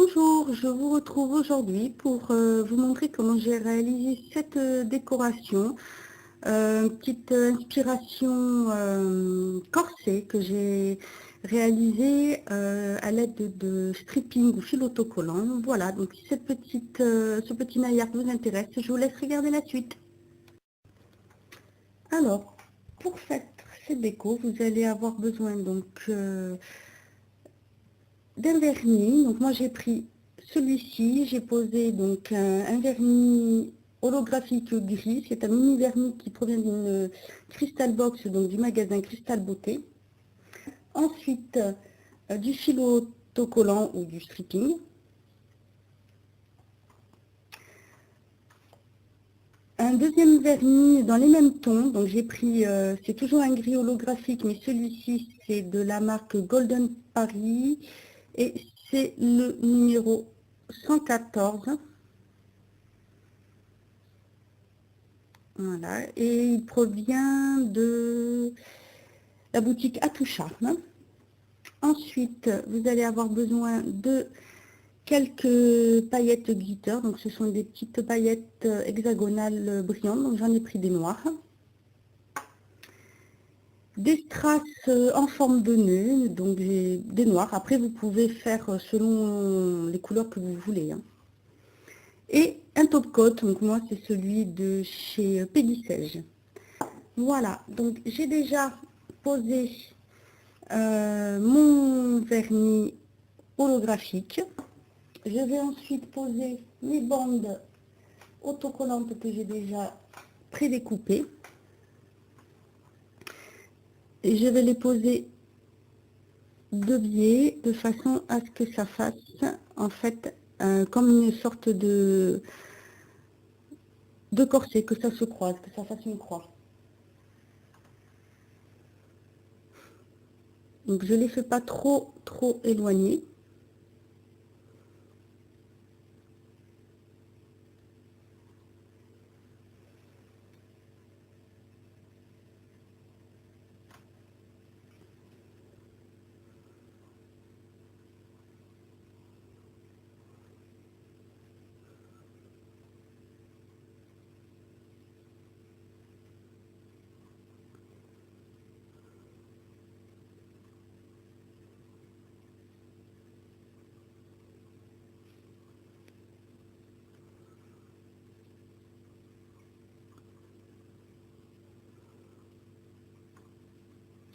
Bonjour, je vous retrouve aujourd'hui pour vous montrer comment j'ai réalisé cette décoration, petite inspiration corset que j'ai réalisée à l'aide de stripping ou fil autocollant. Voilà, donc si ce petit naillard vous intéresse, je vous laisse regarder la suite. Alors, pour faire cette déco, vous allez avoir besoin donc d'un vernis. Donc moi j'ai pris celui-ci, j'ai posé donc un vernis holographique gris. C'est un mini vernis qui provient d'une Crystal Box, donc du magasin Crystal Beauté. Ensuite du fil autocollant ou du stripping. Un deuxième vernis dans les mêmes tons, donc j'ai pris, c'est toujours un gris holographique, mais celui-ci c'est de la marque Golden Paris et c'est le numéro 114. Voilà, et il provient de la boutique À tout charme. Ensuite, vous allez avoir besoin de quelques paillettes glitter, donc ce sont des petites paillettes hexagonales brillantes, donc j'en ai pris des noires. Des strass en forme de nœud, donc des noirs. Après, vous pouvez faire selon les couleurs que vous voulez. Et un top coat, donc moi c'est celui de chez Pédicège. Voilà, donc j'ai déjà posé mon vernis holographique. Je vais ensuite poser mes bandes autocollantes que j'ai déjà prédécoupées. Et je vais les poser de biais de façon à ce que ça fasse en fait comme une sorte de corset, que ça se croise, que ça fasse une croix. Donc je ne les fais pas trop éloignées.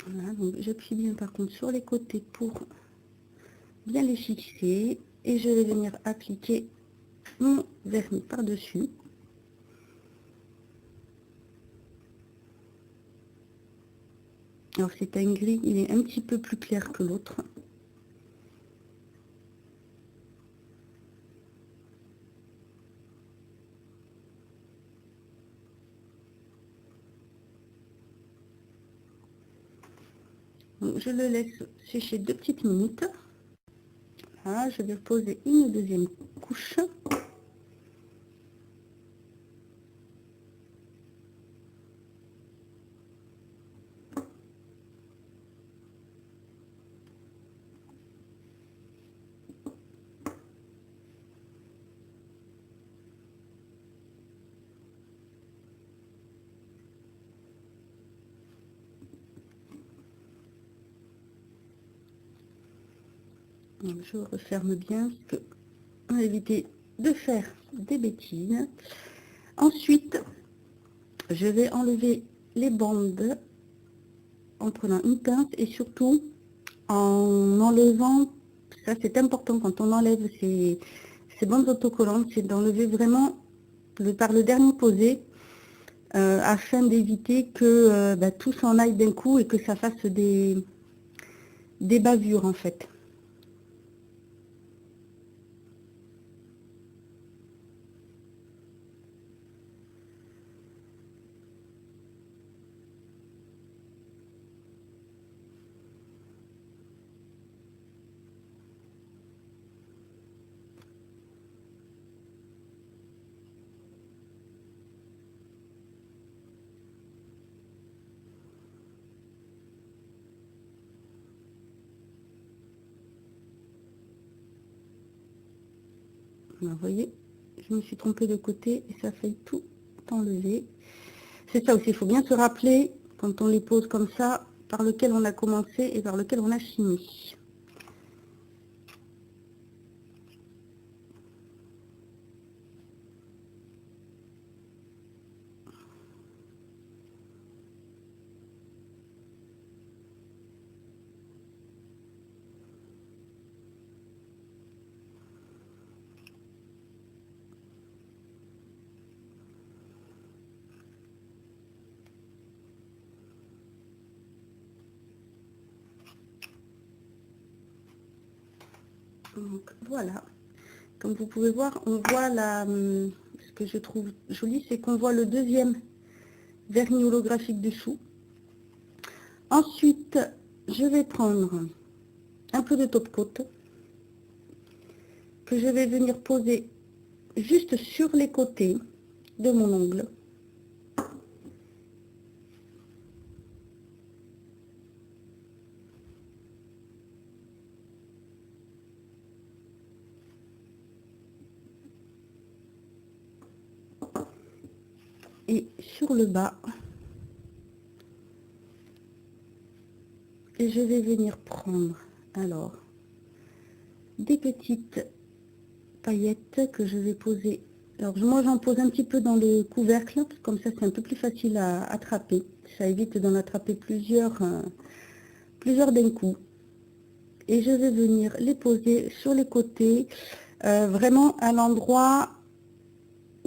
Voilà, donc j'appuie bien par contre sur les côtés pour bien les fixer et je vais venir appliquer mon vernis par dessus. Alors c'est un gris, il est un petit peu plus clair que l'autre. Je le laisse sécher 2 petites minutes. Voilà, je vais poser une deuxième couche. Donc, je referme bien parce que on va éviter de faire des bêtises. Ensuite, je vais enlever les bandes en prenant une pince et surtout en enlevant, ça c'est important quand on enlève ces bandes autocollantes, c'est d'enlever vraiment par le dernier posé afin d'éviter que tout s'en aille d'un coup et que ça fasse des bavures en fait. Vous voyez, je me suis trompée de côté et ça fait tout enlever. C'est ça aussi, il faut bien se rappeler, quand on les pose comme ça, par lequel on a commencé et par lequel on a fini. Donc voilà, comme vous pouvez voir, on voit ce que je trouve joli, c'est qu'on voit le deuxième vernis holographique dessous. Ensuite, je vais prendre un peu de top coat que je vais venir poser juste sur les côtés de mon ongle. Et sur le bas. Et je vais venir prendre alors des petites paillettes que je vais poser. Alors moi j'en pose un petit peu dans le couvercle, comme ça c'est un peu plus facile à attraper. Ça évite d'en attraper plusieurs d'un coup. Et je vais venir les poser sur les côtés, vraiment à l'endroit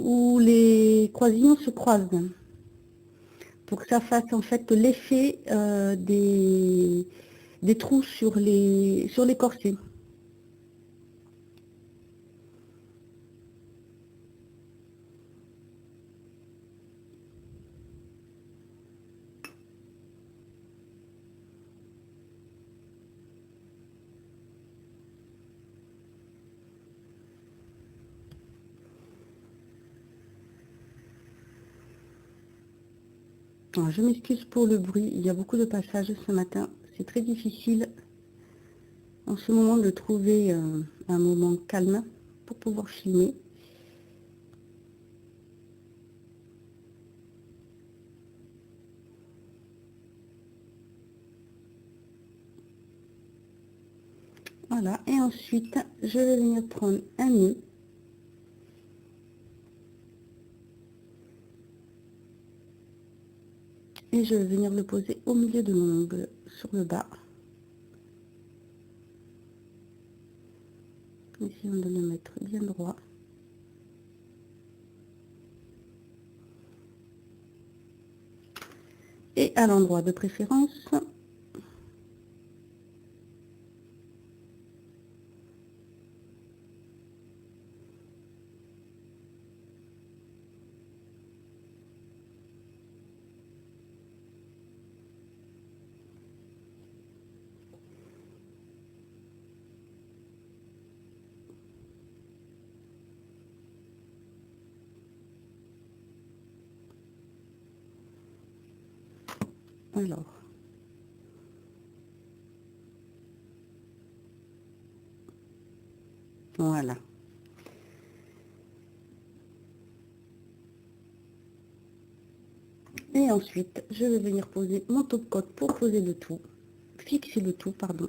où les croisillons se croisent, pour que ça fasse en fait l'effet des trous sur les corsets. Alors, je m'excuse pour le bruit, il y a beaucoup de passages ce matin, c'est très difficile en ce moment de trouver un moment calme pour pouvoir filmer. Voilà, et ensuite je vais venir prendre un nœud et je vais venir le poser au milieu de mon ongle sur le bas. Essayons de le mettre bien droit. Et à l'endroit de préférence, alors, voilà. Et ensuite, je vais venir poser mon top coat pour poser le tout, fixer le tout, pardon.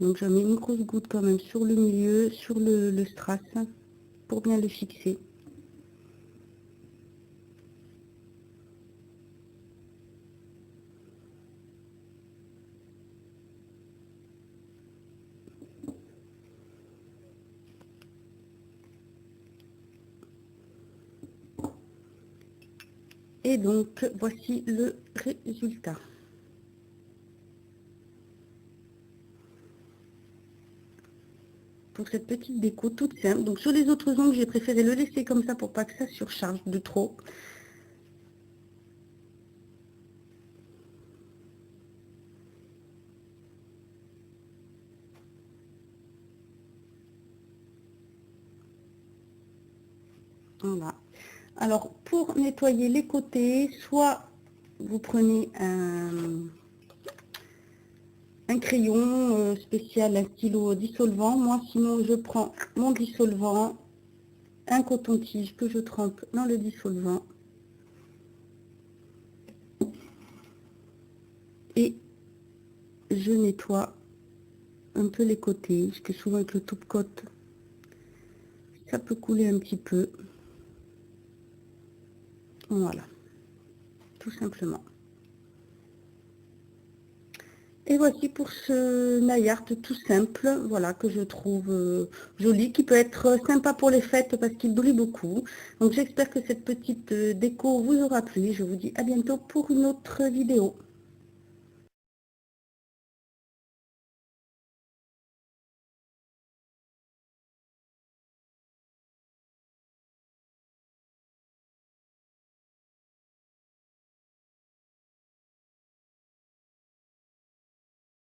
Donc je mets une grosse goutte quand même sur le milieu, sur le strass, pour bien le fixer. Et donc, voici le résultat. Pour cette petite déco toute simple. Donc sur les autres ongles, j'ai préféré le laisser comme ça pour pas que ça surcharge de trop. Voilà. Alors pour nettoyer les côtés, soit vous prenez un crayon spécial, un stylo dissolvant. Moi, sinon, je prends mon dissolvant, un coton-tige que je trempe dans le dissolvant. Et je nettoie un peu les côtés, parce que souvent avec le top-coat, ça peut couler un petit peu. Voilà, tout simplement. Et voici pour ce nail art tout simple, voilà, que je trouve joli, qui peut être sympa pour les fêtes parce qu'il brille beaucoup. Donc j'espère que cette petite déco vous aura plu. Je vous dis à bientôt pour une autre vidéo.